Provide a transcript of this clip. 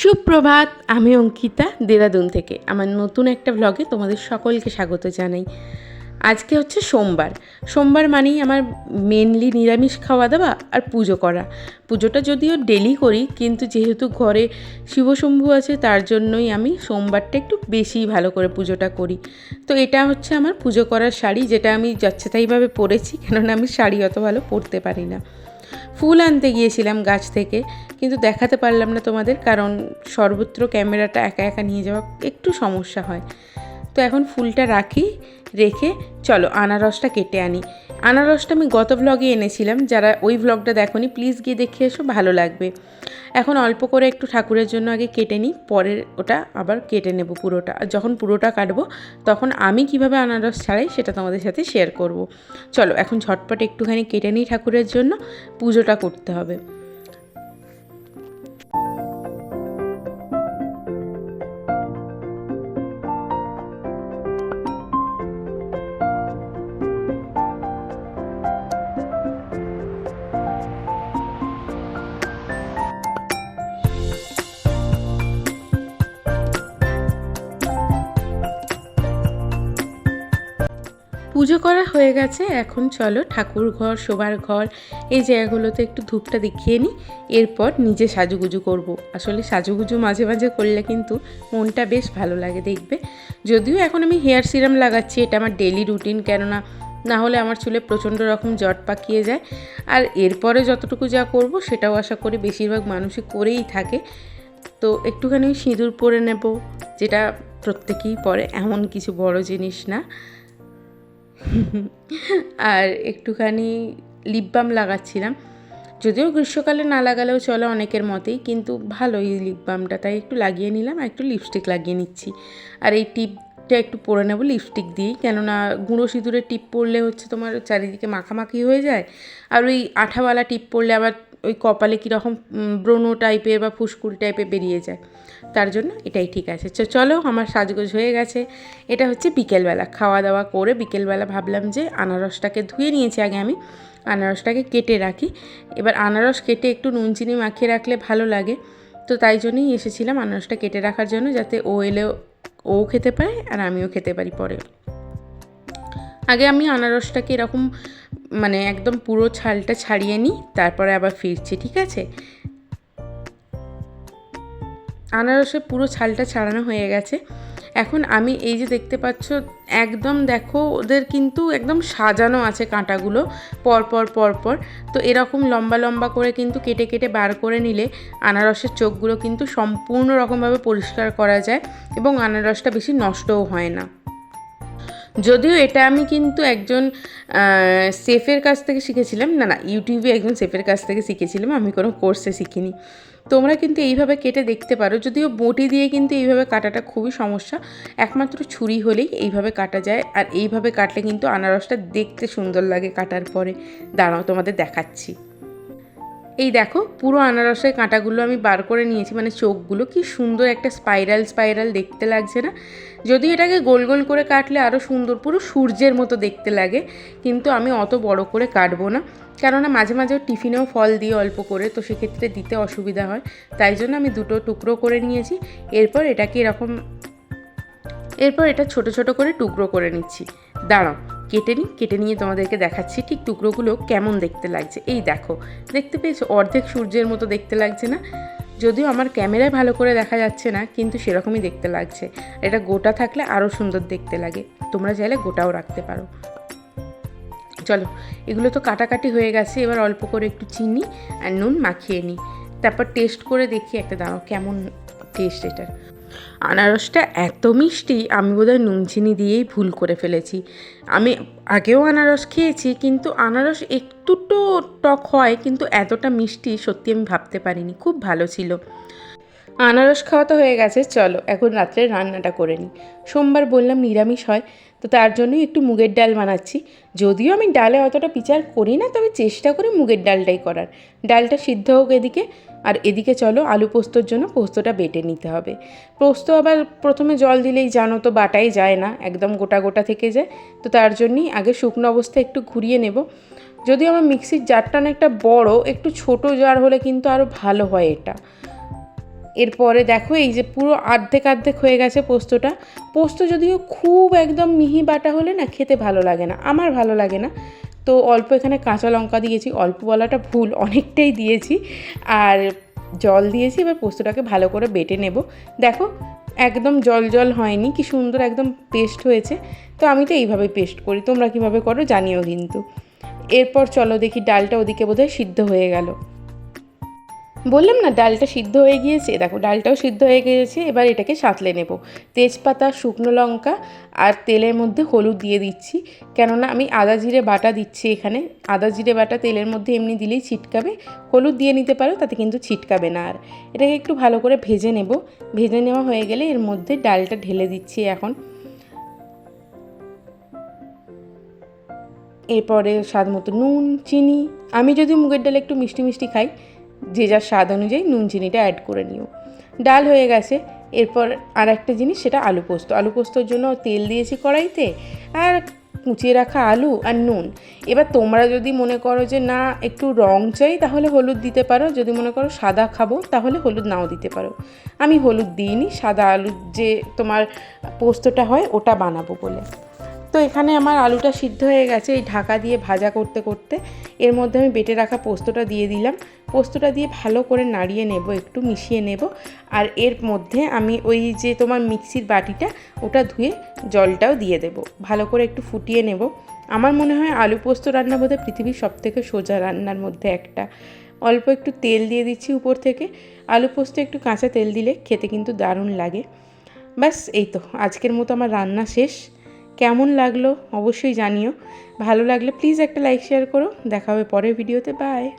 সুপ্রভাত, আমি অঙ্কিতা দেরাদুন থেকে আমার নতুন একটা ব্লগে তোমাদের সকলকে স্বাগত জানাই। আজকে হচ্ছে সোমবার। সোমবার মানেই আমার মেনলি নিরামিষ খাওয়া দাওয়া আর পুজো করা। পুজোটা যদিও ডেলি করি, কিন্তু যেহেতু ঘরে শিবশম্ভু আছে তার জন্যই আমি সোমবারটা একটু বেশি ভালো করে পুজোটা করি। তো এটা হচ্ছে আমার পুজো করার শাড়ি, যেটা আমি যাচ্ছেতাইভাবে পরেছি, কেননা আমি শাড়ি অত ভালো পরতে পারি না। ফুল আনতে গিয়েছিলাম গাছ থেকে, কিন্তু দেখাতে পারলাম না তোমাদের, কারণ সর্বত্র ক্যামেরাটা একা একা নিয়ে যাওয়া একটু সমস্যা হয়। তো এখন ফুলটা রেখে চলো আনারসটা কেটে আনি। আনারসটা আমি গত ব্লগে এনেছিলাম, যারা ওই ব্লগটা দেখোনি প্লিজ গিয়ে দেখে এসো, ভালো লাগবে। এখন অল্প করে একটু ঠাকুরের জন্য আগে কেটে নিই, পরে ওটা আবার কেটে নেব পুরোটা। আর যখন পুরোটা কাটবো তখন আমি কিভাবে আনারস ছাড়াই সেটা তোমাদের সাথে শেয়ার করব। চলো এখন ঝটপট একটুখানি কেটে নিই ঠাকুরের জন্য, পুজোটা করতে হবে। পুজো করা হয়ে গেছে, এখন চলো ঠাকুর ঘর, শোবার ঘর, এই জায়গাগুলোতে একটু ধূপটা দেখিয়ে নিই। এরপর নিজে সাজুগুজু করব। আসলে সাজুগুজু মাঝে মাঝে করলে কিন্তু মনটা বেশ ভালো লাগে, দেখবে। যদিও এখন আমি হেয়ার সিরাম লাগাচ্ছি, এটা আমার ডেলি রুটিন, কেননা না হলে আমার চুলে প্রচণ্ড রকম জট পাকিয়ে যায়। আর এরপরে যতটুকু যা করব সেটাও আশা করি বেশিরভাগ মানুষই করেই থাকে। তো একটুখানি সিঁদুর পরে নেব, যেটা প্রত্যেকেই পরে, এমন কিছু বড় জিনিস না। আর একটুখানি লিপ বাম লাগাচ্ছিলাম, যদিও গ্রীষ্মকালে না লাগালেও চলে অনেকের মতেই, কিন্তু ভালোই লিপ বামটা, তাই একটু লাগিয়ে নিলাম। আর একটু লিপস্টিক লাগিয়ে নিচ্ছি, আর এই টিপটা একটু পরে নেবো লিপস্টিক দিয়েই, কেননা গুঁড়ো সিঁদুরের টিপ পরলে হচ্ছে তোমার চারিদিকে মাখামাখি হয়ে যায়। আর ওই আঠাওয়ালা টিপ পরলে আবার ওই কপালে কীরকম ব্রণ টাইপের বা ফুসকুড়ি টাইপের বেরিয়ে যায়, তার জন্য এটাই ঠিক আছে। চলো আমার সাজগোজ হয়ে গেছে। এটা হচ্ছে বিকেলবেলা, খাওয়া দাওয়া করে বিকেলবেলা ভাবলাম যে আনারসটাকে ধুয়ে নিয়েছি আগে, আমি আনারসটাকে কেটে রাখি। এবার আনারস কেটে একটু নুন চিনি মাখিয়ে রাখলে ভালো লাগে, তো তাই জন্যই এসেছিলাম আনারসটা কেটে রাখার জন্য, যাতে ও এলেও ও খেতে পারে আর আমিও খেতে পারি পরে। আগে আমি আনারসটাকে এরকম মানে একদম পুরো ছালটা ছাড়িয়ে নিই, তারপরে আবার ফিরছি, ঠিক আছে। আনারসের পুরো ছালটা ছাড়ানো হয়ে গেছে। এখন আমি এই যে দেখতে পাচ্ছ, একদম দেখো ওদের কিন্তু একদম সাজানো আছে কাঁটাগুলো পরপর পরপর। তো এরকম লম্বা লম্বা করে কিন্তু কেটে কেটে বার করে নিলে আনারসের চোখগুলো কিন্তু সম্পূর্ণ রকমভাবে পরিষ্কার করা যায়, এবং আনারসটা বেশি নষ্টও হয় না। যদিও এটা আমি কিন্তু একজন শেফের কাছ থেকে শিখেছিলাম, না ইউটিউবে একজন শেফের কাছ থেকে শিখেছিলাম, আমি কোনো কোর্সে শিখিনি। তোমরা কিন্তু এইভাবে কেটে দেখতে পারো, যদিও বটি দিয়ে কিন্তু এইভাবে কাটাটা খুবই সমস্যা, একমাত্র ছুরি হলেই এইভাবে কাটা যায়। আর এইভাবে কাটলে কিন্তু আনারসটা দেখতে সুন্দর লাগে কাটার পরে। দাঁড়াও তোমাদের দেখাচ্ছি। এই দেখো পুরো আনারসের কাঁটাগুলো আমি বার করে নিয়েছি, মানে চোখগুলো কি সুন্দর একটা স্পাইরাল স্পাইরাল দেখতে লাগছে না? যদিও এটাকে গোল গোল করে কাটলে আরও সুন্দর, পুরো সূর্যের মতো দেখতে লাগে, কিন্তু আমি অত বড় করে কাটবো না, কেননা মাঝে মাঝে টিফিনেও ফল দিয়ে অল্প করে, তো সেক্ষেত্রে দিতে অসুবিধা হয়, তাই জন্য আমি দুটো টুকরো করে নিয়েছি। এরপর এটা ছোট ছোট করে টুকরো করে নিচ্ছি। দাঁড়াও কেটে নিয়ে তোমাদেরকে দেখাচ্ছি ঠিক টুকরোগুলো কেমন দেখতে লাগছে। এই দেখো, দেখতে পেয়েছো অর্ধেক সূর্যের মতো দেখতে লাগছে না? যদিও আমার ক্যামেরায় ভালো করে দেখা যাচ্ছে না, কিন্তু সেরকমই দেখতে লাগছে। এটা গোটা থাকলে আরও সুন্দর দেখতে লাগে, তোমরা চাইলে গোটাও রাখতে পারো। চলো এগুলো তো কাটাকাটি হয়ে গেছে, এবার অল্প করে একটু চিনি আর নুন মাখিয়ে নিই, তারপর টেস্ট করে দেখি একটা, দাঁড়াও কেমন টেস্ট এটার। আনারসটা এত মিষ্টি, আমি বোধহয় নুন চিনি দিয়েই ভুল করে ফেলেছি। আমি আগেও আনারস খেয়েছি, কিন্তু আনারস একটু তো টক হয়, কিন্তু এতটা মিষ্টি সত্যি আমি ভাবতে পারিনি, খুব ভালো ছিল। আনারস খাওয়া তো হয়ে গেছে, চলো এখন রাত্রে রান্নাটা করে নিই। সোমবার বললাম নিরামিষ হয়, তো তার জন্যই একটু মুগের ডাল বানাচ্ছি। যদিও আমি ডালে অতটা বিচার করি না, তবে চেষ্টা করি মুগের ডালটাই করার। ডালটা সিদ্ধ হোক এদিকে, আর এদিকে চলো আলু পোস্তর জন্য পোস্তটা বেটে নিতে হবে। পোস্ত আবার প্রথমে জল দিলেই জানো তো বাটাই যায় না, একদম গোটা গোটা থেকে যায়, তো তার জন্যই আগে শুকনো অবস্থায় একটু ঘুরিয়ে নেব। যদিও আমার মিক্সির জারটা অনেকটা বড়, একটু ছোট জার হলে কিন্তু আরও ভালো হয় এটা। এরপরে দেখো এই যে পুরো অর্ধেক হয়ে গেছে পোস্তটা। পোস্ত যদিও খুব একদম মিহি বাটা হলে না খেতে ভালো লাগে না, আমার ভালো লাগে না। তো অল্প এখানে কাঁচা লঙ্কা দিয়েছি, অল্প বলাটা ভুল, অনেকটাই দিয়েছি, আর জল দিয়েছি। এবার পোস্তটাকে ভালো করে বেটে নেব। দেখো একদম জল জল হয়নি, কি সুন্দর একদম পেস্ট হয়েছে। তো আমি তো এইভাবেই পেস্ট করি, তোমরা কীভাবে করো জানিও কিন্তু। এরপর চলো দেখি ডালটা ওদিকে বোধহয় সিদ্ধ হয়ে গেল। বললাম না ডালটা সিদ্ধ হয়ে গিয়েছে, দেখো ডালটাও সিদ্ধ হয়ে গিয়েছে। এবার এটাকে সাঁতলে নেব। তেজপাতা, শুকনো লঙ্কা আর তেলের মধ্যে হলুদ দিয়ে দিচ্ছি, কেননা আমি আদা জিরে বাটা দিচ্ছি এখানে। আদা জিরে বাটা তেলের মধ্যে এমনি দিলেই ছিটকাবে, হলুদ দিয়ে নিতে পারো, তাতে কিন্তু ছিটকাবে না। আর এটাকে একটু ভালো করে ভেজে নেব। ভেজে নেওয়া হয়ে গেলে এর মধ্যে ডালটা ঢেলে দিচ্ছি এখন। এরপরে স্বাদ মতো নুন, চিনি। আমি যদি মুগের ডাল একটু মিষ্টি মিষ্টি খাই, যে যার স্বাদ অনুযায়ী নুন চিনিটা অ্যাড করে নিও। ডাল হয়ে গেছে। এরপর আর একটা জিনিস, সেটা আলু পোস্ত। আলু পোস্তর জন্য তেল দিয়েছি কড়াইতে, আর কুচিয়ে রাখা আলু আর নুন। এবার তোমরা যদি মনে করো যে না একটু রং চাই, তাহলে হলুদ দিতে পারো। যদি মনে করো সাদা খাবো, তাহলে হলুদ নাও দিতে পারো। আমি হলুদ দিইনি, সাদা আলুর যে তোমার পোস্তটা হয় ওটা বানাবো বলে। তো এখানে আমার আলুটা সিদ্ধ হয়ে গেছে। এই ঢাকা দিয়ে ভাজা করতে করতে এর মধ্যে আমি বেটে রাখা পোস্তটা দিয়ে দিলাম। পোস্তটা দিয়ে ভালো করে নাড়িয়ে নেব, একটু মিশিয়ে নেব। আর এর মধ্যে আমি ওই যে তোমার মিক্সির বাটিটা, ওটা ধুয়ে জলটাও দিয়ে দেব। ভালো করে একটু ফুটিয়ে নেব। আমার মনে হয় আলু পোস্ত রান্না বোধহয় পৃথিবীর সবথেকে সোজা রান্নার মধ্যে একটা। অল্প একটু তেল দিয়ে দিচ্ছি উপর থেকে। আলু পোস্ত একটু কাঁচা তেল দিলে খেতে কিন্তু দারুণ লাগে। ব্যাস এই তো, আজকের মতো আমার রান্না শেষ। কেমন লাগলো অবশ্যই জানিও। ভালো লাগলে প্লিজ একটা লাইক শেয়ার করো। দেখা হবে পরের ভিডিওতে। বাই।